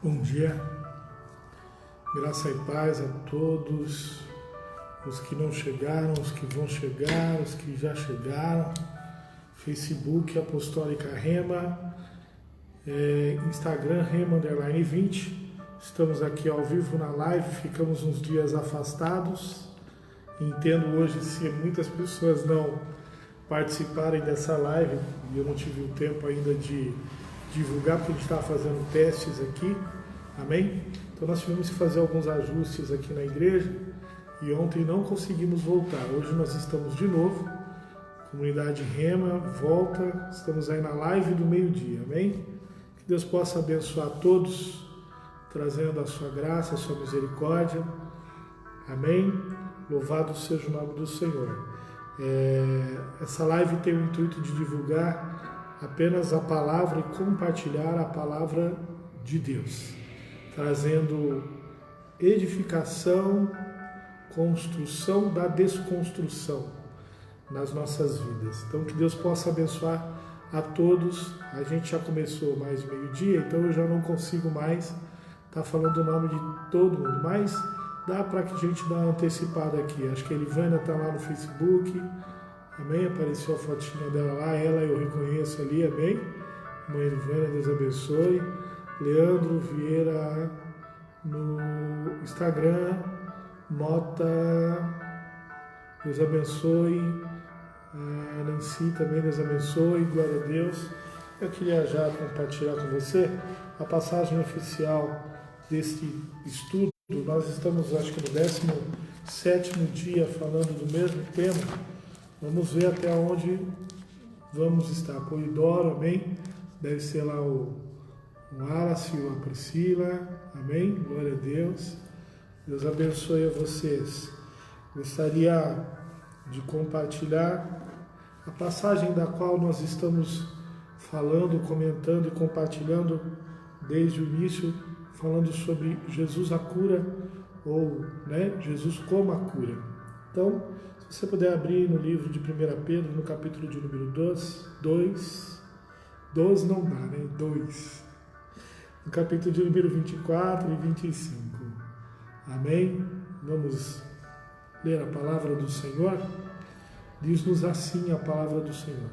Bom dia, graça e paz a todos os que não chegaram, os que vão chegar, os que já chegaram. Facebook Apostólica Rema, Instagram Rema_20. Estamos aqui ao vivo na live, ficamos uns dias afastados. Entendo hoje se muitas pessoas não participarem dessa live e eu não tive o tempo ainda de divulgar, porque a gente está fazendo testes aqui, amém? Então nós tivemos que fazer alguns ajustes aqui na igreja e ontem não conseguimos voltar. Hoje nós estamos de novo, comunidade Rema, volta, estamos aí na live do meio-dia, amém? Que Deus possa abençoar todos, trazendo a sua graça, a sua misericórdia, amém? Louvado seja o nome do Senhor. Essa live tem o intuito de divulgar apenas a palavra e compartilhar a palavra de Deus, trazendo edificação, construção da desconstrução nas nossas vidas. Então que Deus possa abençoar a todos. A gente já começou mais meio-dia, então eu já não consigo mais estar falando o nome de todo mundo, mas dá para que a gente dê uma antecipada aqui. Acho que a Elivânia está lá no Facebook, amém? Apareceu a fotinha dela lá, ela eu reconheço ali, amém? Mãe Elivânia, Deus abençoe. Leandro Vieira no Instagram, Mota, Deus abençoe. A Nancy também, Deus abençoe, glória a Deus. Eu queria já compartilhar com você a passagem oficial desse estudo. Nós estamos, acho que no 17º dia falando do mesmo tema. Vamos ver até onde vamos estar. Polidoro, amém? Deve ser lá o Wallace ou a Priscila, amém? Glória a Deus. Deus abençoe a vocês. Gostaria de compartilhar a passagem da qual nós estamos falando, comentando e compartilhando desde o início, falando sobre Jesus a cura, ou Jesus como a cura. Então, se você puder abrir no livro de 1 Pedro, no capítulo de número 2 não dá, 2. No capítulo de número 24 e 25. Amém? Vamos ler a palavra do Senhor? Diz-nos assim a palavra do Senhor.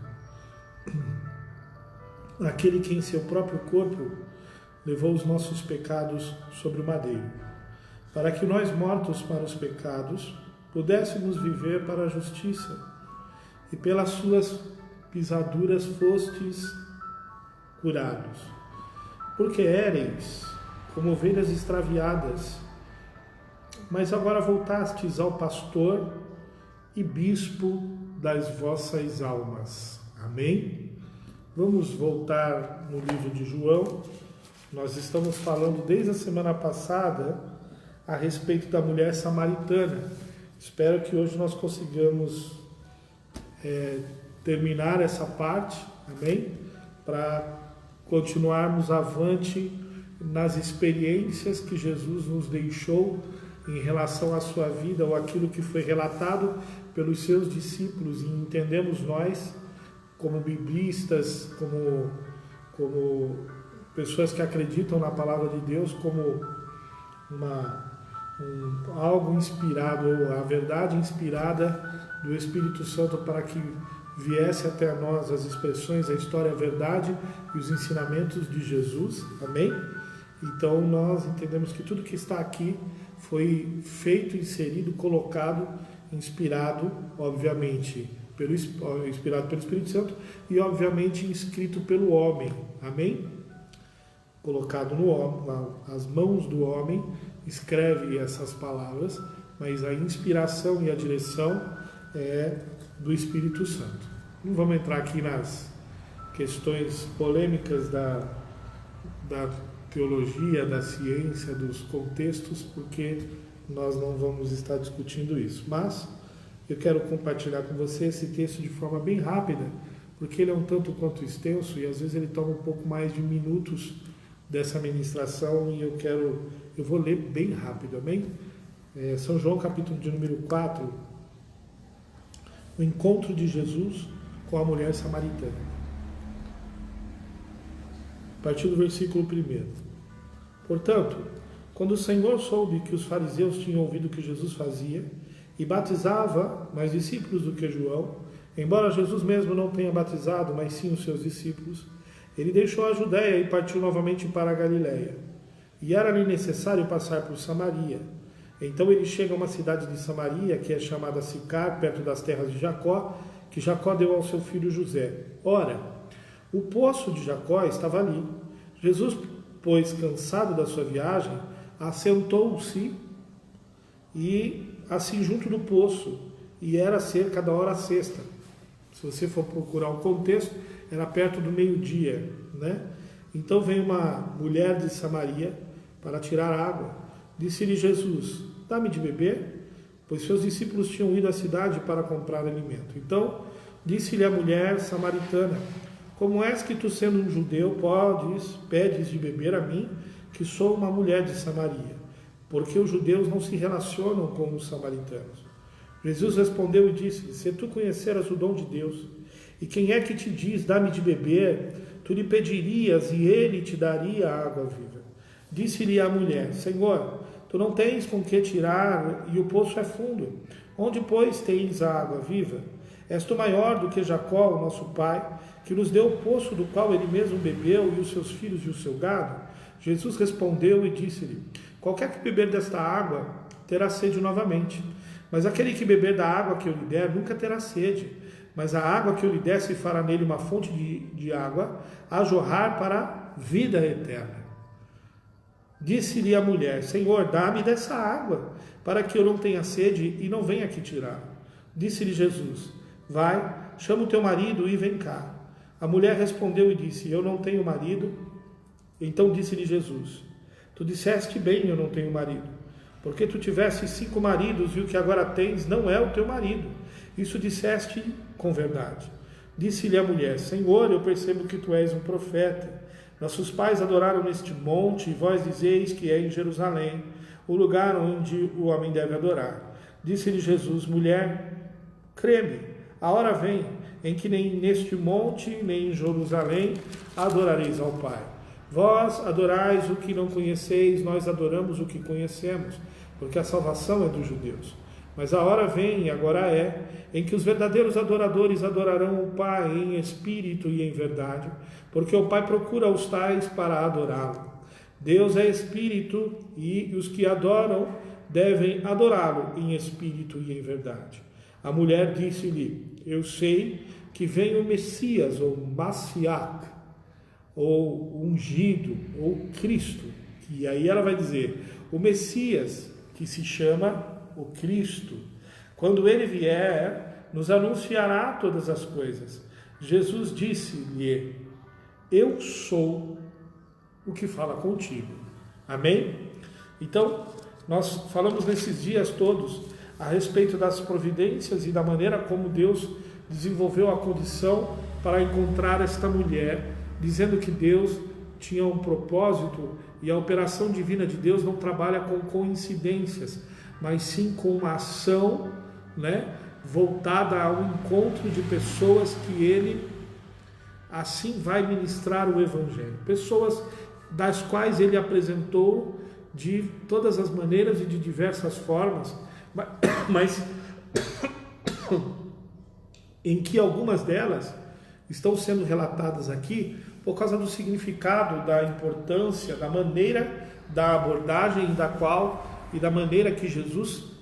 Aquele que em seu próprio corpo levou os nossos pecados sobre o madeiro, para que nós, mortos para os pecados, pudéssemos viver para a justiça, e pelas suas pisaduras fostes curados. Porque éreis como ovelhas extraviadas, mas agora voltastes ao pastor e bispo das vossas almas. Amém? Vamos voltar no livro de João. Nós estamos falando desde a semana passada a respeito da mulher samaritana. Espero que hoje nós consigamos terminar essa parte, amém? Para continuarmos avante nas experiências que Jesus nos deixou em relação à sua vida, ou aquilo que foi relatado pelos seus discípulos, e entendemos nós, como biblistas, como pessoas que acreditam na palavra de Deus, como algo inspirado, ou a verdade inspirada do Espírito Santo, para que viesse até nós as expressões, a história, a verdade e os ensinamentos de Jesus, amém? Então nós entendemos que tudo que está aqui foi feito, inserido, colocado, inspirado, obviamente, inspirado pelo Espírito Santo e obviamente escrito pelo homem, amém? Colocado no homem, as mãos do homem escreve essas palavras, mas a inspiração e a direção é do Espírito Santo. Não vamos entrar aqui nas questões polêmicas da teologia, da ciência, dos contextos, porque nós não vamos estar discutindo isso. Mas eu quero compartilhar com você esse texto de forma bem rápida, porque ele é um tanto quanto extenso e às vezes ele toma um pouco mais de minutos dessa ministração, e eu vou ler bem rápido, amém? São João, capítulo de número 4, o encontro de Jesus com a mulher samaritana. A partir do versículo 1. Portanto, quando o Senhor soube que os fariseus tinham ouvido o que Jesus fazia e batizava mais discípulos do que João, embora Jesus mesmo não tenha batizado, mas sim os seus discípulos, ele deixou a Judéia e partiu novamente para a Galiléia. E era-lhe necessário passar por Samaria. Então ele chega a uma cidade de Samaria, que é chamada Sicar, perto das terras de Jacó, que Jacó deu ao seu filho José. Ora, o poço de Jacó estava ali. Jesus, pois, cansado da sua viagem, assentou-se e assim junto do poço, e era cerca da hora sexta. Se você for procurar o contexto, era perto do meio-dia, né? Então vem uma mulher de Samaria para tirar água. Disse-lhe Jesus: dá-me de beber, pois seus discípulos tinham ido à cidade para comprar alimento. Então disse-lhe a mulher samaritana: como és que tu, sendo um judeu, pedes de beber a mim, que sou uma mulher de Samaria? Porque os judeus não se relacionam com os samaritanos. Jesus respondeu e disse: se tu conheceras o dom de Deus, e quem é que te diz, dá-me de beber, tu lhe pedirias e ele te daria a água viva. Disse-lhe a mulher: Senhor, tu não tens com que tirar e o poço é fundo. Onde, pois, tens a água viva? És tu maior do que Jacó, o nosso pai, que nos deu o poço do qual ele mesmo bebeu, e os seus filhos e o seu gado? Jesus respondeu e disse-lhe: qualquer que beber desta água terá sede novamente. Mas aquele que beber da água que eu lhe der nunca terá sede. Mas a água que eu lhe der se fará nele uma fonte de água a jorrar para a vida eterna. Disse-lhe a mulher: Senhor, dá-me dessa água, para que eu não tenha sede e não venha aqui tirar. Disse-lhe Jesus: vai, chama o teu marido e vem cá. A mulher respondeu e disse: eu não tenho marido. Então disse-lhe Jesus: tu disseste bem, eu não tenho marido, porque tu tiveste 5 maridos e o que agora tens não é o teu marido. Isso disseste com verdade. Disse-lhe a mulher: Senhor, eu percebo que tu és um profeta. Nossos pais adoraram neste monte, e vós dizeis que é em Jerusalém, o lugar onde o homem deve adorar. Disse-lhe Jesus: mulher, crê-me, a hora vem em que nem neste monte, nem em Jerusalém adorareis ao Pai. Vós adorais o que não conheceis, nós adoramos o que conhecemos, porque a salvação é dos judeus. Mas a hora vem, e agora é, em que os verdadeiros adoradores adorarão o Pai em espírito e em verdade, porque o Pai procura os tais para adorá-lo. Deus é espírito, e os que adoram devem adorá-lo em espírito e em verdade. A mulher disse-lhe: eu sei que vem o Messias, ou Mashiach, ou ungido, ou Cristo. E aí ela vai dizer: o Messias, que se chama o Cristo, quando ele vier, nos anunciará todas as coisas. Jesus disse-lhe: eu sou o que fala contigo. Amém? Então, nós falamos nesses dias todos a respeito das providências e da maneira como Deus desenvolveu a condição para encontrar esta mulher, dizendo que Deus tinha um propósito e a operação divina de Deus não trabalha com coincidências, mas sim com uma ação, voltada ao encontro de pessoas que ele assim vai ministrar o Evangelho. Pessoas das quais ele apresentou de todas as maneiras e de diversas formas, mas em que algumas delas estão sendo relatadas aqui por causa do significado, da importância, da maneira da abordagem e da maneira que Jesus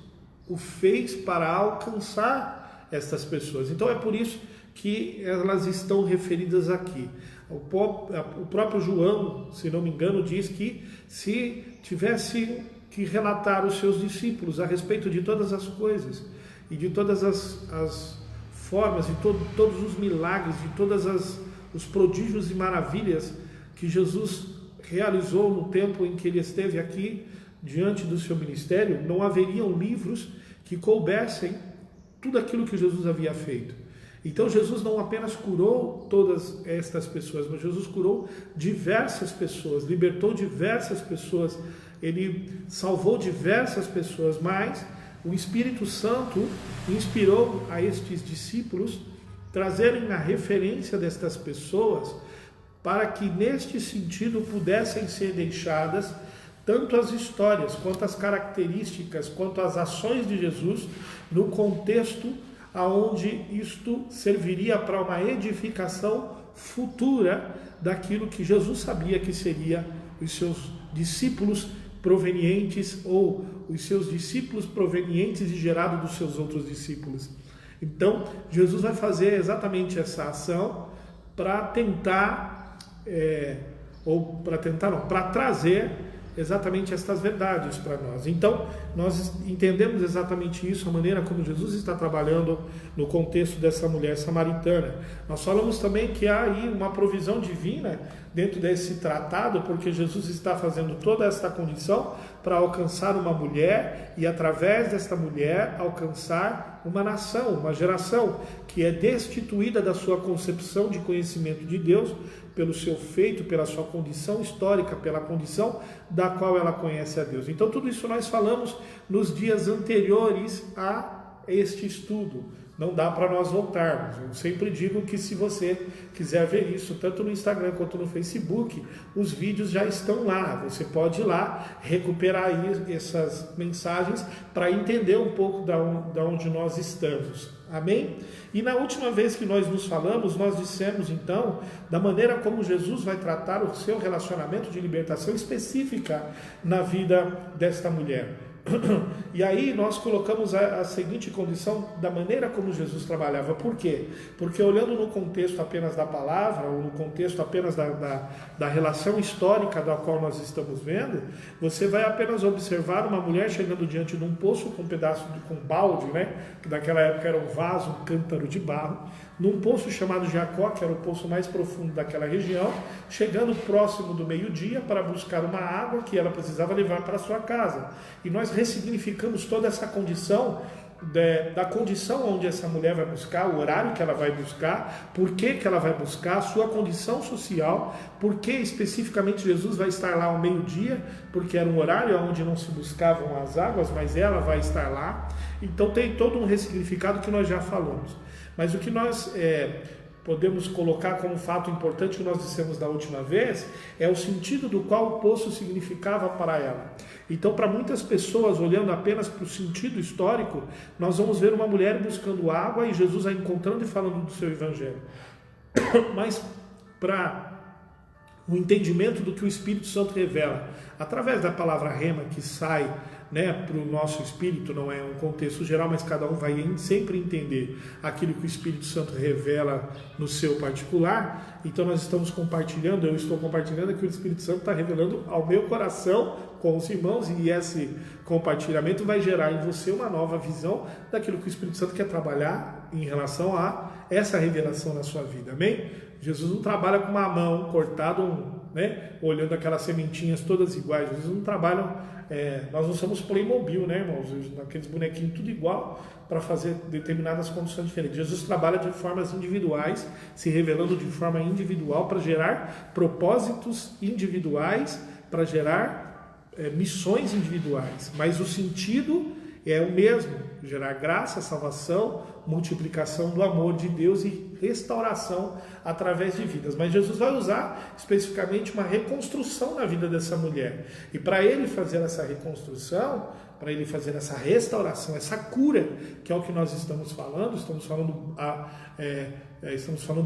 o fez para alcançar estas pessoas. Então é por isso que elas estão referidas aqui. O próprio João, se não me engano, diz que se tivesse que relatar os seus discípulos a respeito de todas as coisas e de todas as formas, de todos os milagres, de todos os prodígios e maravilhas que Jesus realizou no tempo em que ele esteve aqui diante do seu ministério, não haveriam livros que coubessem tudo aquilo que Jesus havia feito. Então Jesus não apenas curou todas estas pessoas, mas Jesus curou diversas pessoas, libertou diversas pessoas, ele salvou diversas pessoas, mas o Espírito Santo inspirou a estes discípulos trazerem a referência destas pessoas para que neste sentido pudessem ser deixadas tanto as histórias, quanto as características, quanto as ações de Jesus no contexto aonde isto serviria para uma edificação futura daquilo que Jesus sabia que seria os seus discípulos provenientes, ou os seus discípulos provenientes e gerado dos seus outros discípulos. Então, Jesus vai fazer exatamente essa ação para tentar, para trazer exatamente estas verdades para nós. Então, nós entendemos exatamente isso, a maneira como Jesus está trabalhando no contexto dessa mulher samaritana. Nós falamos também que há aí uma provisão divina dentro desse tratado, porque Jesus está fazendo toda esta condição para alcançar uma mulher e, através desta mulher, alcançar uma nação, uma geração que é destituída da sua concepção de conhecimento de Deus, pelo seu feito, pela sua condição histórica, pela condição da qual ela conhece a Deus. Então, tudo isso nós falamos nos dias anteriores a este estudo. Não dá para nós voltarmos. Eu sempre digo que, se você quiser ver isso, tanto no Instagram quanto no Facebook, os vídeos já estão lá. Você pode ir lá, recuperar aí essas mensagens para entender um pouco da onde nós estamos. Amém? E na última vez que nós nos falamos, nós dissemos então da maneira como Jesus vai tratar o seu relacionamento de libertação específica na vida desta mulher. E aí nós colocamos a seguinte condição da maneira como Jesus trabalhava. Por quê? Porque olhando no contexto apenas da palavra, ou no contexto apenas da relação histórica da qual nós estamos vendo, você vai apenas observar uma mulher chegando diante de um poço com um pedaço com balde, que naquela época era um vaso, um cântaro de barro, num poço chamado Jacó, que era o poço mais profundo daquela região, chegando próximo do meio-dia para buscar uma água que ela precisava levar para sua casa. E nós ressignificamos toda essa condição, da condição onde essa mulher vai buscar, o horário que ela vai buscar, por que ela vai buscar, a sua condição social, por que especificamente Jesus vai estar lá ao meio-dia, porque era um horário onde não se buscavam as águas, mas ela vai estar lá. Então tem todo um ressignificado que nós já falamos. Mas o que nós podemos colocar como fato importante, que nós dissemos da última vez, é o sentido do qual o poço significava para ela. Então, para muitas pessoas, olhando apenas para o sentido histórico, nós vamos ver uma mulher buscando água e Jesus a encontrando e falando do seu evangelho. Mas para o entendimento do que o Espírito Santo revela, através da palavra rema que sai para o nosso espírito, não é um contexto geral, mas cada um vai sempre entender aquilo que o Espírito Santo revela no seu particular. Então nós estamos compartilhando, eu estou compartilhando aquilo que o Espírito Santo está revelando ao meu coração com os irmãos, e esse compartilhamento vai gerar em você uma nova visão daquilo que o Espírito Santo quer trabalhar em relação a essa revelação na sua vida. Amém? Jesus não trabalha com uma mão cortada, olhando aquelas sementinhas todas iguais. Jesus não trabalha, nós não somos Playmobil, irmãos? Aqueles bonequinhos tudo igual para fazer determinadas condições diferentes. Jesus trabalha de formas individuais, se revelando de forma individual para gerar propósitos individuais, para gerar missões individuais. Mas o sentido é o mesmo: gerar graça, salvação, multiplicação do amor de Deus e restauração através de vidas. Mas Jesus vai usar especificamente uma reconstrução na vida dessa mulher. E para ele fazer essa reconstrução, para ele fazer essa restauração, essa cura, que é o que nós estamos falando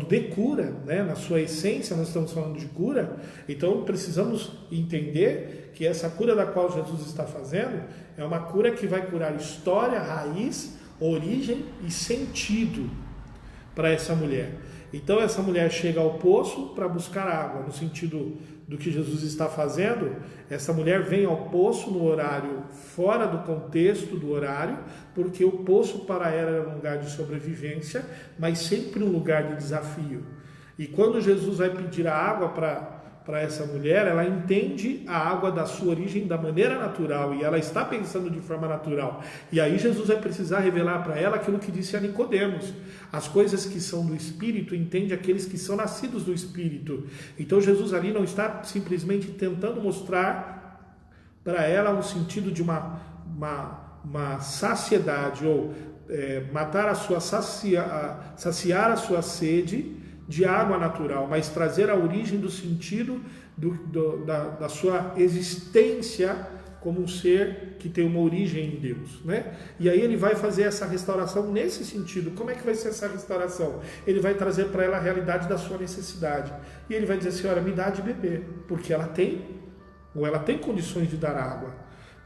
de cura, na sua essência nós estamos falando de cura. Então precisamos entender que essa cura da qual Jesus está fazendo é uma cura que vai curar história, raiz, origem e sentido para essa mulher. Então essa mulher chega ao poço para buscar água, no sentido do que Jesus está fazendo. Essa mulher vem ao poço no horário fora do contexto do horário, porque o poço para ela era um lugar de sobrevivência, mas sempre um lugar de desafio. E quando Jesus vai pedir a água para essa mulher, ela entende a água da sua origem da maneira natural, e ela está pensando de forma natural. E aí Jesus vai precisar revelar para ela aquilo que disse a Nicodemos: as coisas que são do Espírito, entende aqueles que são nascidos do Espírito. Então Jesus ali não está simplesmente tentando mostrar para ela um sentido de uma saciedade, ou saciar a sua sede de água natural, mas trazer a origem do sentido da sua existência como um ser que tem uma origem em Deus, né? E aí ele vai fazer essa restauração nesse sentido. Como é que vai ser essa restauração? Ele vai trazer para ela a realidade da sua necessidade. E ele vai dizer assim, olha, me dá de beber, porque ela tem condições de dar água.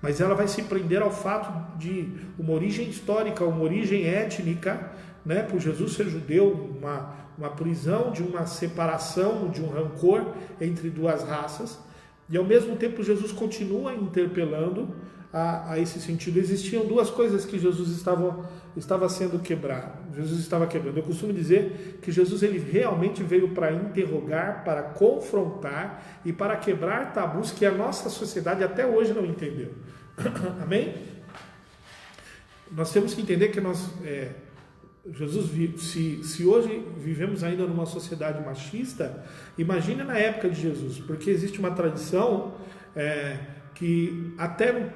Mas ela vai se prender ao fato de uma origem histórica, uma origem étnica, né? Por Jesus ser judeu, uma prisão de uma separação, de um rancor entre duas raças. E ao mesmo tempo Jesus continua interpelando a esse sentido. Existiam duas coisas que Jesus estava sendo quebrado. Jesus estava quebrando. Eu costumo dizer que Jesus ele realmente veio para interrogar, para confrontar e para quebrar tabus que a nossa sociedade até hoje não entendeu. Amém? Nós temos que entender que Jesus, se hoje vivemos ainda numa sociedade machista, imagine na época de Jesus, porque existe uma tradição que até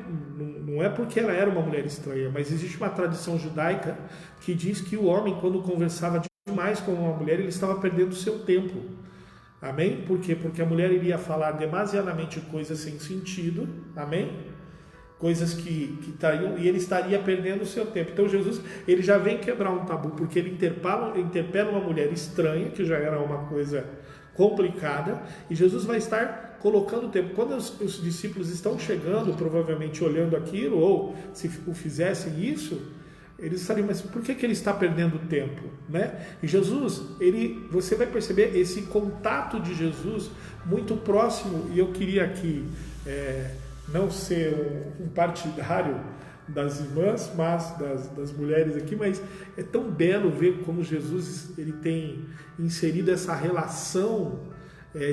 não é porque ela era uma mulher estranha, mas existe uma tradição judaica que diz que o homem, quando conversava demais com uma mulher, ele estava perdendo o seu tempo. Amém? Por quê? Porque a mulher iria falar demasiadamente coisas sem sentido, amém? Coisas que estariam, e ele estaria perdendo o seu tempo. Então Jesus, ele já vem quebrar um tabu, porque ele interpela uma mulher estranha, que já era uma coisa complicada, e Jesus vai estar colocando o tempo. Quando os discípulos estão chegando, provavelmente olhando aquilo, ou se o fizessem isso, eles estariam, mas por que ele está perdendo tempo? Né? E Jesus, você vai perceber esse contato de Jesus muito próximo, e eu queria aqui não ser um partidário das irmãs, mas das mulheres aqui, mas é tão belo ver como Jesus ele tem inserido essa relação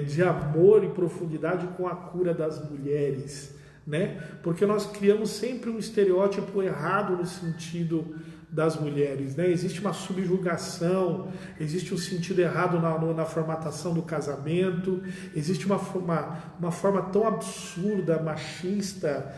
de amor e profundidade com a cura das mulheres, né? Porque nós criamos sempre um estereótipo errado no sentido das mulheres, né? Existe uma subjugação, existe um sentido errado na formatação do casamento, existe uma forma tão absurda, machista,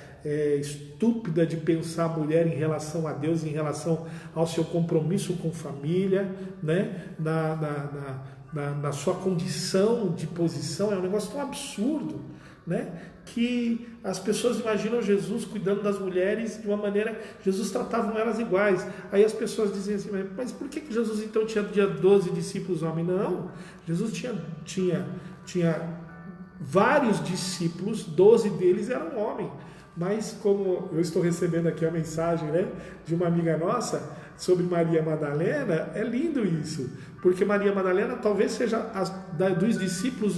estúpida de pensar a mulher em relação a Deus, em relação ao seu compromisso com família, né? Na sua condição de posição, é um negócio tão absurdo, né? Que as pessoas imaginam Jesus cuidando das mulheres de uma maneira, Jesus tratava elas iguais. Aí as pessoas dizem assim, mas por que Jesus então tinha 12 discípulos homens? Não, Jesus tinha vários discípulos, 12 deles eram homens. Mas como eu estou recebendo aqui a mensagem, né, de uma amiga nossa sobre Maria Madalena, é lindo isso, porque Maria Madalena talvez seja dos discípulos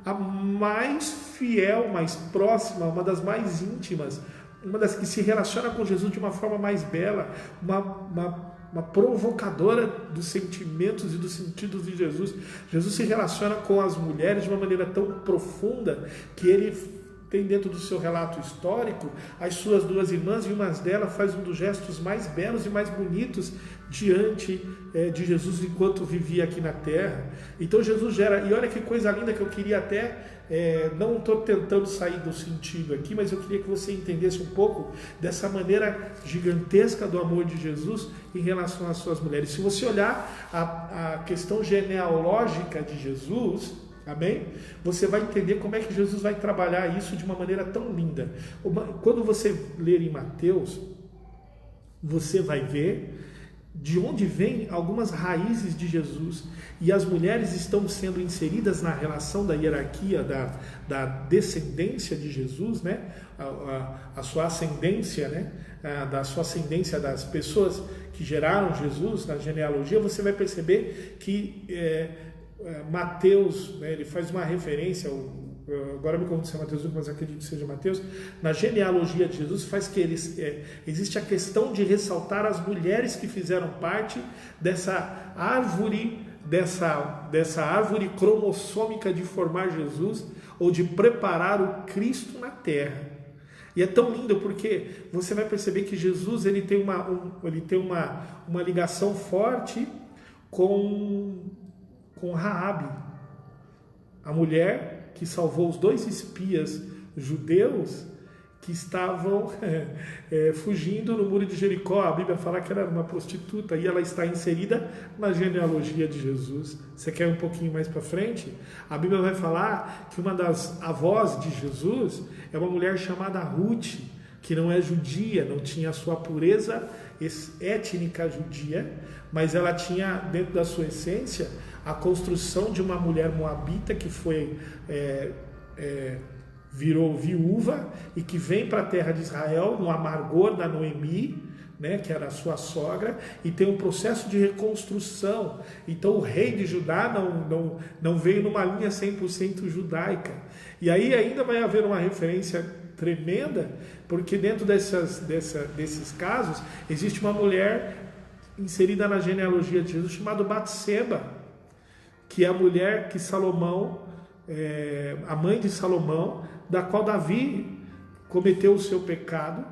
a mais fiel, mais próxima, uma das mais íntimas, uma das que se relaciona com Jesus de uma forma mais bela, uma provocadora dos sentimentos e dos sentidos de Jesus. Jesus se relaciona com as mulheres de uma maneira tão profunda que ele tem dentro do seu relato histórico as suas duas irmãs, e uma delas faz um dos gestos mais belos e mais bonitos diante de Jesus enquanto vivia aqui na terra. Então Jesus gera, e olha que coisa linda que eu queria até, não estou tentando sair do sentido aqui, mas eu queria que você entendesse um pouco dessa maneira gigantesca do amor de Jesus em relação às suas mulheres. Se você olhar a questão genealógica de Jesus, amém? Você vai entender como é que Jesus vai trabalhar isso de uma maneira tão linda. Quando você ler em Mateus, você vai ver de onde vêm algumas raízes de Jesus, e as mulheres estão sendo inseridas na relação da hierarquia da descendência de Jesus, né? A sua ascendência, né? Da sua ascendência das pessoas que geraram Jesus na genealogia. Você vai perceber que Mateus, né, ele faz uma referência, agora me conta se é Mateus 1, mas acredito que seja Mateus, na genealogia de Jesus, faz que existe a questão de ressaltar as mulheres que fizeram parte dessa árvore cromossômica de formar Jesus, ou de preparar o Cristo na terra. E é tão lindo porque você vai perceber que Jesus ele tem uma ligação forte com Raabe, a mulher que salvou os 2 espias judeus que estavam fugindo no muro de Jericó. A Bíblia fala que ela era uma prostituta e ela está inserida na genealogia de Jesus. Você quer um pouquinho mais para frente? A Bíblia vai falar que uma das avós de Jesus é uma mulher chamada Ruth, que não é judia, não tinha a sua pureza étnica judia, mas ela tinha dentro da sua essência a construção de uma mulher moabita que virou viúva e que vem para a terra de Israel no amargor da Noemi, né, que era a sua sogra, e tem um processo de reconstrução. Então o rei de Judá não veio numa linha 100% judaica. E aí ainda vai haver uma referência tremenda, porque dentro desses casos existe uma mulher inserida na genealogia de Jesus chamada Batseba, que é a mulher que Salomão, a mãe de Salomão, da qual Davi cometeu o seu pecado,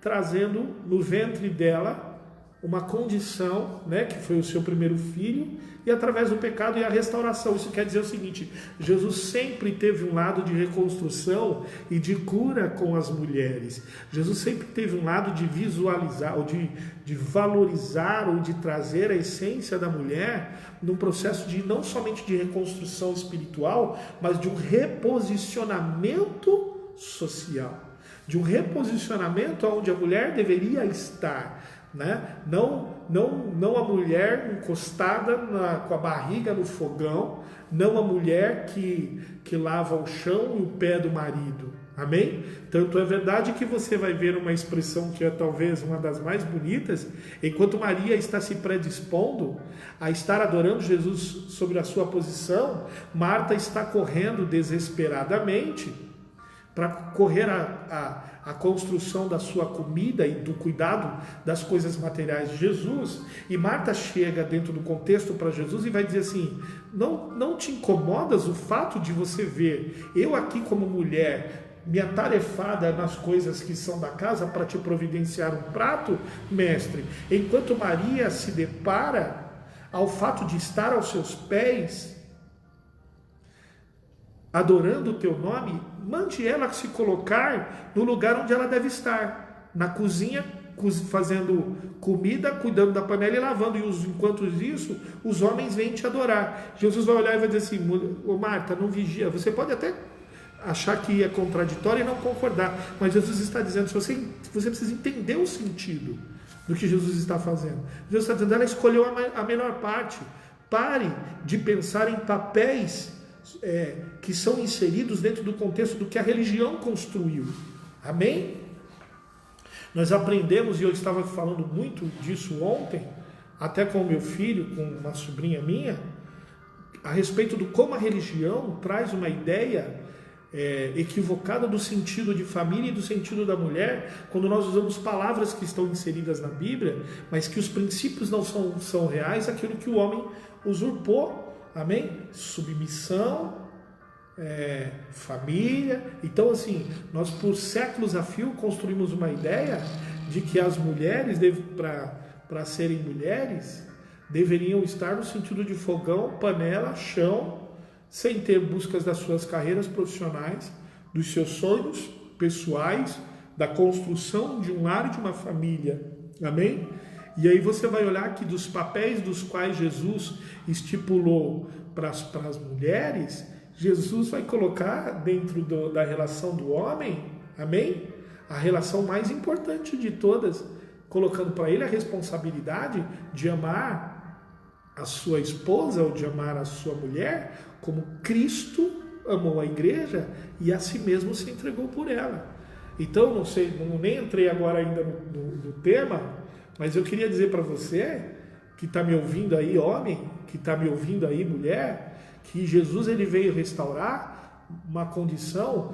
trazendo no ventre dela uma condição, né, que foi o seu primeiro filho, e através do pecado e a restauração. Isso quer dizer o seguinte: Jesus sempre teve um lado de reconstrução e de cura com as mulheres. Jesus sempre teve um lado de visualizar, ou de valorizar, ou de trazer a essência da mulher num processo de não somente de reconstrução espiritual, mas de um reposicionamento social, de um reposicionamento onde a mulher deveria estar, né? Não a mulher encostada com a barriga no fogão, não a mulher que lava o chão e o pé do marido. Amém? Tanto é verdade que você vai ver uma expressão que é talvez uma das mais bonitas: enquanto Maria está se predispondo a estar adorando Jesus sobre a sua posição, Marta está correndo desesperadamente para correr a construção da sua comida e do cuidado das coisas materiais de Jesus. E Marta chega dentro do contexto para Jesus e vai dizer assim: não te incomodas o fato de você ver eu aqui como mulher me atarefada nas coisas que são da casa para te providenciar um prato, mestre, enquanto Maria se depara ao fato de estar aos seus pés adorando o teu nome, mande ela se colocar no lugar onde ela deve estar, na cozinha, fazendo comida, cuidando da panela e lavando, e enquanto isso, os homens vêm te adorar. Jesus vai olhar e vai dizer assim: ô Marta, não vigia. Você pode até achar que é contraditório e não concordar, mas Jesus está dizendo, você precisa entender o sentido do que Jesus está fazendo. Jesus está dizendo, ela escolheu a melhor parte. Pare de pensar em papéis que são inseridos dentro do contexto do que a religião construiu. Amém? Nós aprendemos, e eu estava falando muito disso ontem, até com o meu filho, com uma sobrinha minha, a respeito do como a religião traz uma ideia equivocada do sentido de família e do sentido da mulher, quando nós usamos palavras que estão inseridas na Bíblia, mas que os princípios não são reais, aquilo que o homem usurpou. Amém? Submissão, família. Então, assim, nós por séculos a fio construímos uma ideia de que as mulheres, para serem mulheres, deveriam estar no sentido de fogão, panela, chão, sem ter buscas das suas carreiras profissionais, dos seus sonhos pessoais, da construção de um lar e de uma família. Amém? E aí você vai olhar que dos papéis dos quais Jesus estipulou para as mulheres, Jesus vai colocar dentro da relação do homem, amém? A relação mais importante de todas, colocando para ele a responsabilidade de amar a sua esposa ou de amar a sua mulher como Cristo amou a igreja e a si mesmo se entregou por ela. Então, não sei, nem entrei agora ainda no tema, mas eu queria dizer para você que está me ouvindo aí, homem, que está me ouvindo aí, mulher, que Jesus ele veio restaurar uma condição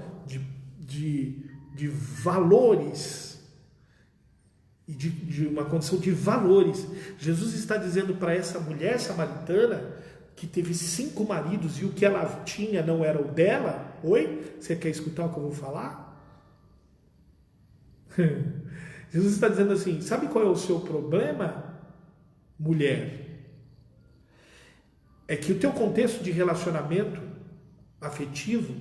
de valores, e de uma condição de valores. Jesus está dizendo para essa mulher samaritana que teve 5 maridos e o que ela tinha não era o dela. Oi? Você quer escutar o que eu vou falar? Jesus está dizendo assim: sabe qual é o seu problema, mulher? É que o teu contexto de relacionamento afetivo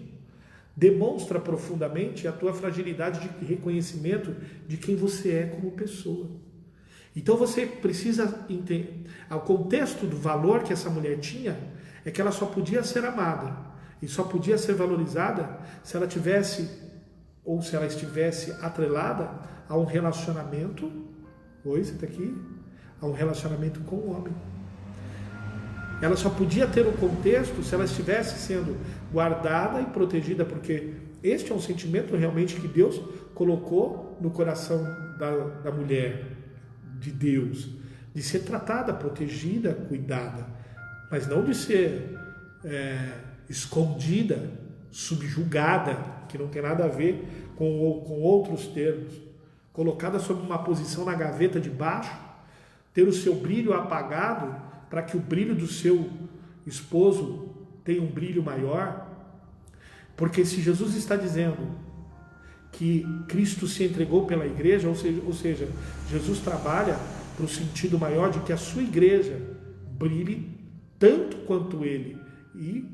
demonstra profundamente a tua fragilidade de reconhecimento de quem você é como pessoa. Então você precisa entender, o contexto do valor que essa mulher tinha é que ela só podia ser amada e só podia ser valorizada se ela tivesse, ou se ela estivesse atrelada a um relacionamento, oi, você está aqui? A um relacionamento com o homem. Ela só podia ter um contexto se ela estivesse sendo guardada e protegida, porque este é um sentimento realmente que Deus colocou no coração da mulher de Deus, de ser tratada, protegida, cuidada, mas não de ser escondida, subjugada, que não tem nada a ver com outros termos, colocada sob uma posição na gaveta de baixo, ter o seu brilho apagado para que o brilho do seu esposo tenha um brilho maior. Porque se Jesus está dizendo que Cristo se entregou pela igreja, ou seja, Jesus trabalha para o sentido maior de que a sua igreja brilhe tanto quanto ele.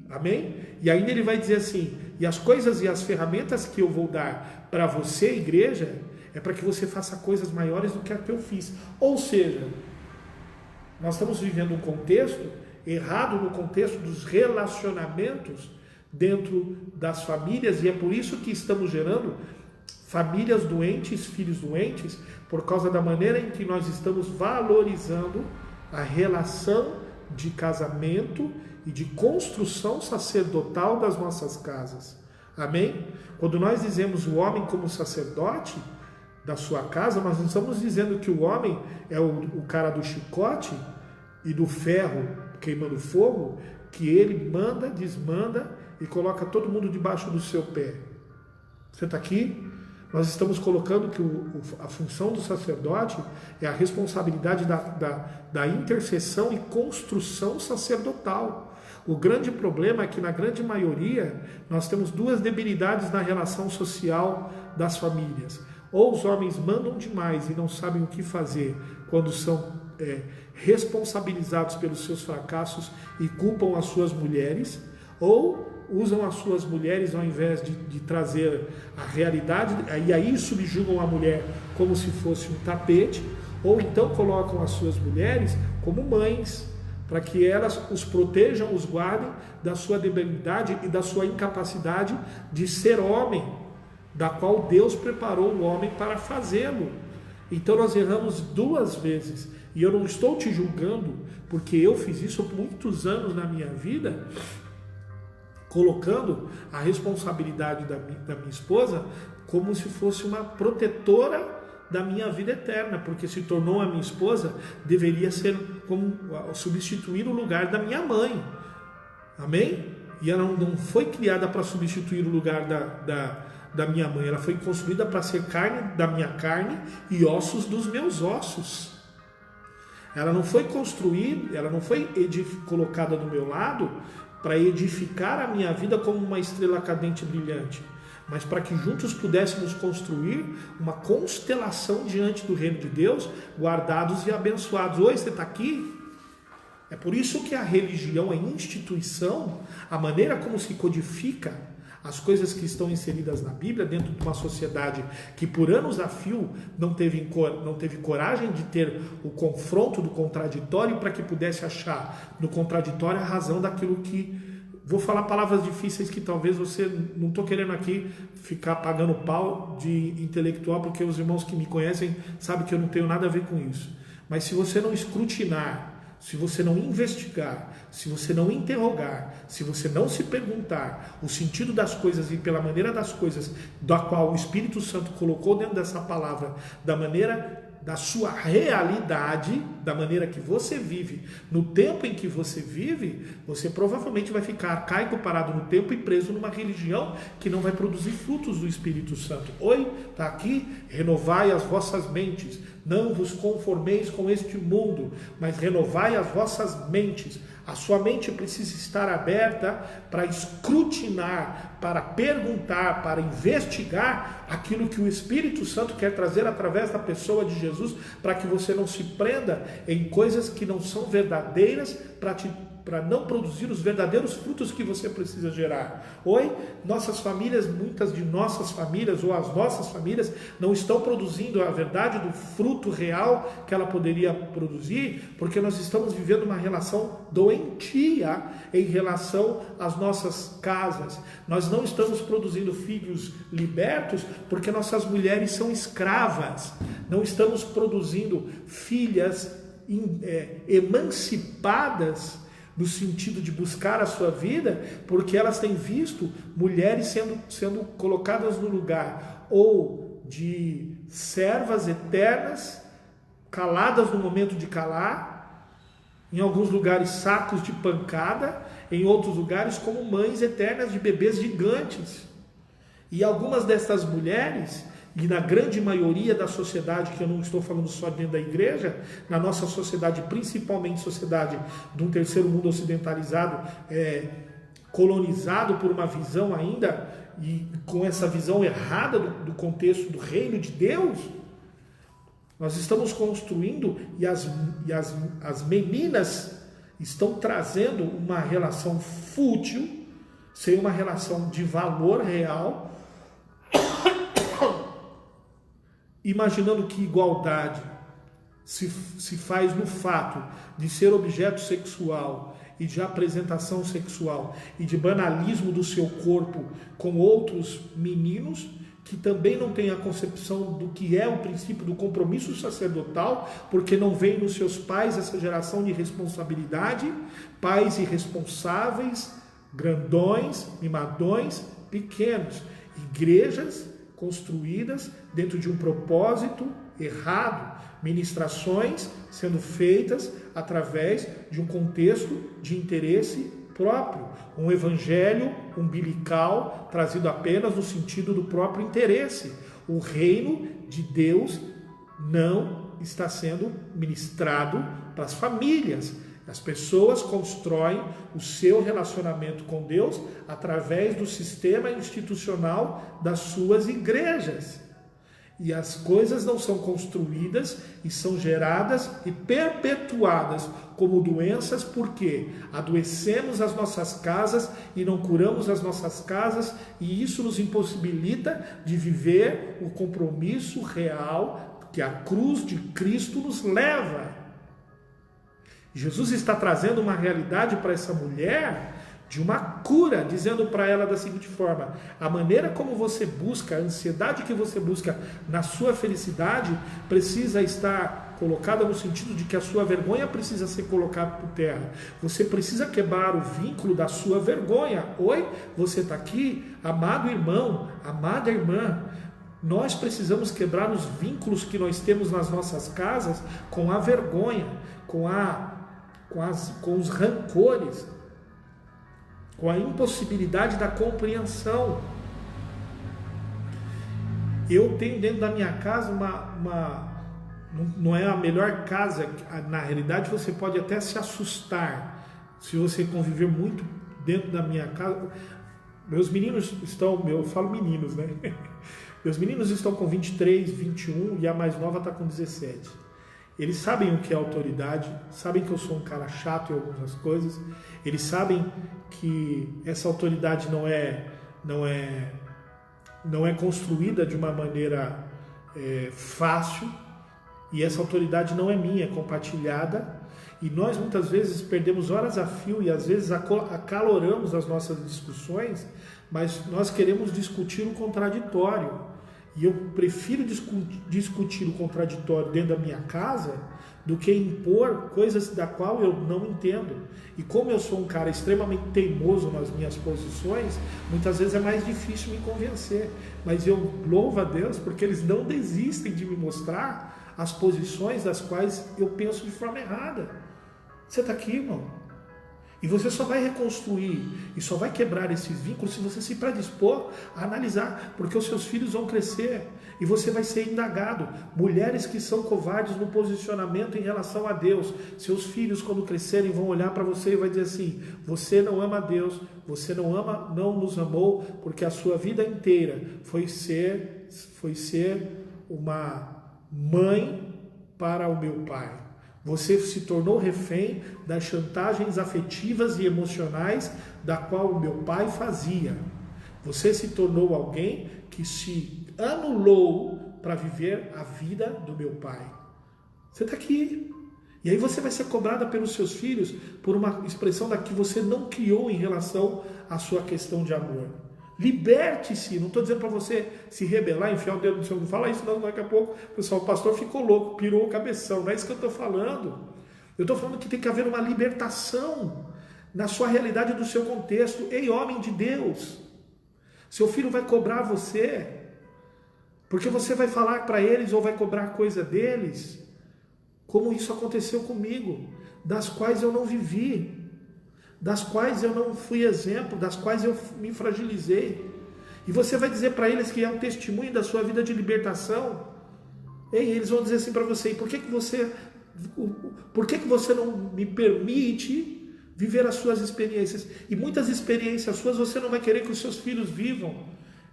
Amém? E ainda ele vai dizer assim, e as coisas e as ferramentas que eu vou dar para você, igreja, é para que você faça coisas maiores do que a que eu fiz. Ou seja, nós estamos vivendo um contexto errado no contexto dos relacionamentos dentro das famílias, e é por isso que estamos gerando famílias doentes, filhos doentes, por causa da maneira em que nós estamos valorizando a relação de casamento e de construção sacerdotal das nossas casas. Amém? Quando nós dizemos o homem como sacerdote da sua casa, nós não estamos dizendo que o homem é o cara do chicote e do ferro queimando fogo, que ele manda, desmanda e coloca todo mundo debaixo do seu pé. Você está aqui? Nós estamos colocando que a função do sacerdote é a responsabilidade da intercessão e construção sacerdotal. O grande problema é que, na grande maioria, nós temos duas debilidades na relação social das famílias. Ou os homens mandam demais e não sabem o que fazer quando são responsabilizados pelos seus fracassos e culpam as suas mulheres, ou usam as suas mulheres ao invés de trazer a realidade, e aí subjugam a mulher como se fosse um tapete, ou então colocam as suas mulheres como mães, para que elas os protejam, os guardem da sua debilidade e da sua incapacidade de ser homem, da qual Deus preparou o homem para fazê-lo. Então nós erramos duas vezes, e eu não estou te julgando, porque eu fiz isso por muitos anos na minha vida, colocando a responsabilidade da minha esposa como se fosse uma protetora da minha vida eterna, porque se tornou a minha esposa, deveria ser como substituir o lugar da minha mãe. Amém? E ela não foi criada para substituir o lugar da minha mãe, ela foi construída para ser carne da minha carne e ossos dos meus ossos. Ela não foi construída, ela não foi colocada do meu lado para edificar a minha vida como uma estrela cadente brilhante, mas para que juntos pudéssemos construir uma constelação diante do reino de Deus, guardados e abençoados. Oi, você está aqui? É por isso que a religião, a instituição, a maneira como se codifica as coisas que estão inseridas na Bíblia dentro de uma sociedade que por anos a fio não teve coragem de ter o confronto do contraditório para que pudesse achar no contraditório a razão daquilo que... Vou falar palavras difíceis que talvez você... Não estou querendo aqui ficar pagando pau de intelectual, porque os irmãos que me conhecem sabem que eu não tenho nada a ver com isso. Mas se você não escrutinar, se você não investigar, se você não interrogar, se você não se perguntar o sentido das coisas e pela maneira das coisas da qual o Espírito Santo colocou dentro dessa palavra, da maneira da sua realidade, da maneira que você vive, no tempo em que você vive, você provavelmente vai ficar arcaico, parado no tempo e preso numa religião que não vai produzir frutos do Espírito Santo. Oi, está aqui? Renovai as vossas mentes, não vos conformeis com este mundo, mas renovai as vossas mentes. A sua mente precisa estar aberta para escrutinar, para perguntar, para investigar aquilo que o Espírito Santo quer trazer através da pessoa de Jesus, para que você não se prenda em coisas que não são verdadeiras, para te para não produzir os verdadeiros frutos que você precisa gerar. Oi? Nossas famílias, muitas de nossas famílias ou as nossas famílias não estão produzindo a verdade do fruto real que ela poderia produzir, porque nós estamos vivendo uma relação doentia em relação às nossas casas. Nós não estamos produzindo filhos libertos porque nossas mulheres são escravas. Não estamos produzindo filhas emancipadas no sentido de buscar a sua vida, porque elas têm visto mulheres sendo colocadas no lugar ou de servas eternas, caladas no momento de calar, em alguns lugares sacos de pancada, em outros lugares como mães eternas de bebês gigantes. E algumas dessas mulheres, e na grande maioria da sociedade, que eu não estou falando só dentro da igreja, na nossa sociedade, principalmente sociedade de um terceiro mundo ocidentalizado, colonizado por uma visão ainda, e com essa visão errada do contexto do reino de Deus, nós estamos construindo, e as meninas estão trazendo uma relação fútil, sem uma relação de valor real, imaginando que igualdade se faz no fato de ser objeto sexual e de apresentação sexual e de banalismo do seu corpo com outros meninos que também não têm a concepção do que é o princípio do compromisso sacerdotal, porque não vem nos seus pais essa geração de responsabilidade, pais irresponsáveis, grandões, mimadões, pequenos, igrejas construídas dentro de um propósito errado, ministrações sendo feitas através de um contexto de interesse próprio, um evangelho umbilical trazido apenas no sentido do próprio interesse. O reino de Deus não está sendo ministrado para as famílias. As pessoas constroem o seu relacionamento com Deus através do sistema institucional das suas igrejas. E as coisas não são construídas e são geradas e perpetuadas como doenças, porque adoecemos as nossas casas e não curamos as nossas casas, e isso nos impossibilita de viver o compromisso real que a cruz de Cristo nos leva. Jesus está trazendo uma realidade para essa mulher de uma cura, dizendo para ela da seguinte forma: a maneira como você busca, a ansiedade que você busca na sua felicidade precisa estar colocada no sentido de que a sua vergonha precisa ser colocada por terra. Você precisa quebrar o vínculo da sua vergonha. Oi, você está aqui, amado irmão, amada irmã. Nós precisamos quebrar os vínculos que nós temos nas nossas casas com a vergonha, com os rancores, com a impossibilidade da compreensão. Eu tenho dentro da minha casa não é a melhor casa, na realidade você pode até se assustar se você conviver muito dentro da minha casa. Meus meninos estão, eu falo meninos, né? Meus meninos estão com 23, 21 e a mais nova está com 17. Eles sabem o que é autoridade, sabem que eu sou um cara chato em algumas coisas, eles sabem que essa autoridade não é construída de uma maneira fácil, e essa autoridade não é minha, é compartilhada, e nós muitas vezes perdemos horas a fio e às vezes acaloramos as nossas discussões, mas nós queremos discutir o contraditório. E eu prefiro discutir o contraditório dentro da minha casa do que impor coisas da qual eu não entendo. E como eu sou um cara extremamente teimoso nas minhas posições, muitas vezes é mais difícil me convencer. Mas eu louvo a Deus porque eles não desistem de me mostrar as posições das quais eu penso de forma errada. Você está aqui, irmão? E você só vai reconstruir e só vai quebrar esses vínculos se você se predispor a analisar, porque os seus filhos vão crescer e você vai ser indagado. Mulheres que são covardes no posicionamento em relação a Deus, seus filhos quando crescerem vão olhar para você e vai dizer assim: você não ama Deus, você não nos amou, porque a sua vida inteira foi ser uma mãe para o meu pai. Você se tornou refém das chantagens afetivas e emocionais da qual o meu pai fazia. Você se tornou alguém que se anulou para viver a vida do meu pai. Você está aqui. E aí você vai ser cobrada pelos seus filhos por uma expressão da que você não criou em relação à sua questão de amor. Liberte-se. Não estou dizendo para você se rebelar, enfiar o dedo no seu... Não fala isso, não, daqui a pouco, pessoal, o pastor ficou louco, pirou o cabeção. Não é isso que eu estou falando. Eu estou falando que tem que haver uma libertação na sua realidade, do seu contexto. Ei, homem de Deus, seu filho vai cobrar você, porque você vai falar para eles ou vai cobrar coisa deles, como isso aconteceu comigo, das quais eu não vivi, das quais eu não fui exemplo, das quais eu me fragilizei. E você vai dizer para eles que é um testemunho da sua vida de libertação. Ei, eles vão dizer assim para você: por que você não me permite viver as suas experiências? E muitas experiências suas você não vai querer que os seus filhos vivam.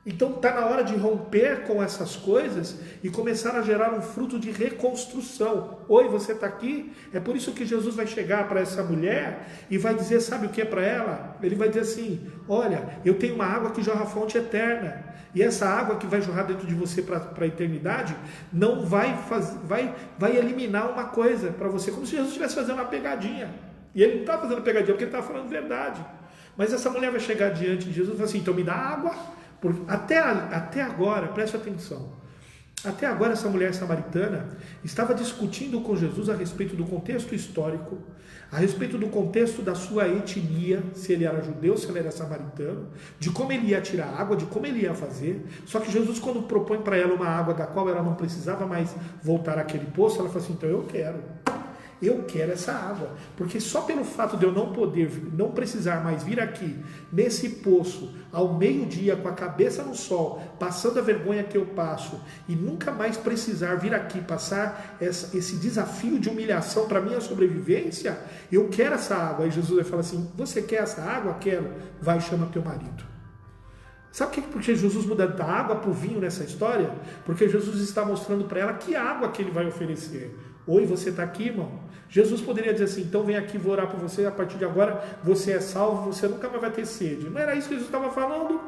Então está na hora de romper com essas coisas e começar a gerar um fruto de reconstrução. Oi, você está aqui? É por isso que Jesus vai chegar para essa mulher e vai dizer, sabe o que é para ela? Ele vai dizer assim: olha, eu tenho uma água que jorra a fonte eterna. E essa água que vai jorrar dentro de você para a eternidade não vai eliminar uma coisa para você, como se Jesus estivesse fazendo uma pegadinha. E ele não está fazendo pegadinha porque ele está falando verdade. Mas essa mulher vai chegar diante de Jesus e falar assim: então me dá água. Porque até agora, preste atenção, até agora essa mulher samaritana estava discutindo com Jesus a respeito do contexto histórico, a respeito do contexto da sua etnia, se ele era judeu, se ele era samaritano, de como ele ia tirar água, de como ele ia fazer. Só que Jesus, quando propõe para ela uma água da qual ela não precisava mais voltar àquele poço, ela fala assim: então eu quero essa água, porque só pelo fato de eu não precisar mais vir aqui, nesse poço, ao meio-dia, com a cabeça no sol, passando a vergonha que eu passo, e nunca mais precisar vir aqui, passar esse desafio de humilhação para a minha sobrevivência, eu quero essa água. Aí Jesus vai falar assim: você quer essa água? Quero. Vai, chama teu marido. Sabe por que Jesus muda da água para o vinho nessa história? Porque Jesus está mostrando para ela que água que ele vai oferecer. Oi, você está aqui, irmão? Jesus poderia dizer assim: então vem aqui, vou orar por você, a partir de agora você é salvo, você nunca mais vai ter sede. Não era isso que Jesus estava falando.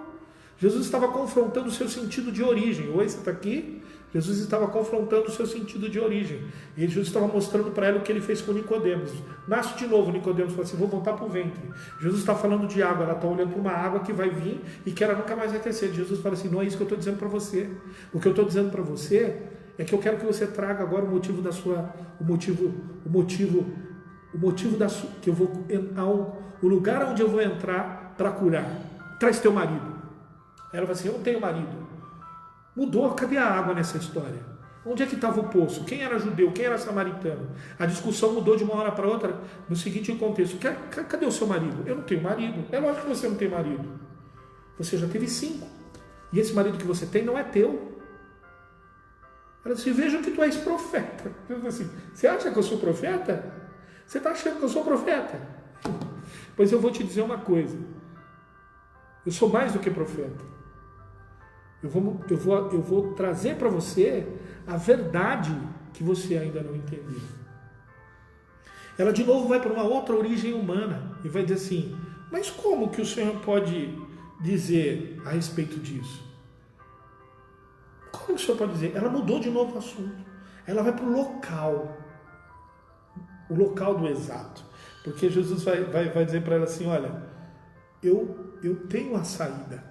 Jesus estava confrontando o seu sentido de origem. Oi, você está aqui? Jesus estava confrontando o seu sentido de origem. E Jesus estava mostrando para ela o que ele fez com Nicodemos. Nasce de novo. Nicodemos falou assim: vou voltar para o ventre. Jesus está falando de água, ela está olhando para uma água que vai vir e que ela nunca mais vai ter sede. Jesus fala assim: não é isso que eu estou dizendo para você. O que eu estou dizendo para você é que eu quero que você traga agora o motivo da sua, que eu vou, o lugar onde eu vou entrar para curar. Traz teu marido. Ela fala assim: eu não tenho marido. Mudou, cadê a água nessa história? Onde é que estava o poço? Quem era judeu? Quem era samaritano? A discussão mudou de uma hora para outra no seguinte contexto: cadê o seu marido? Eu não tenho marido. É lógico que você não tem marido. Você já teve 5. E esse marido que você tem não é teu. Ela disse: veja que tu és profeta. Eu falei assim: você acha que eu sou profeta? Você está achando que eu sou profeta? Pois eu vou te dizer uma coisa: eu sou mais do que profeta. Eu vou trazer para você a verdade que você ainda não entendeu. Ela de novo vai para uma outra origem humana e vai dizer assim: mas como que o Senhor pode dizer a respeito disso? Como o Senhor pode dizer? Ela mudou de novo o assunto. Ela vai para o local do exato. Porque Jesus vai dizer para ela assim: olha, eu tenho a saída.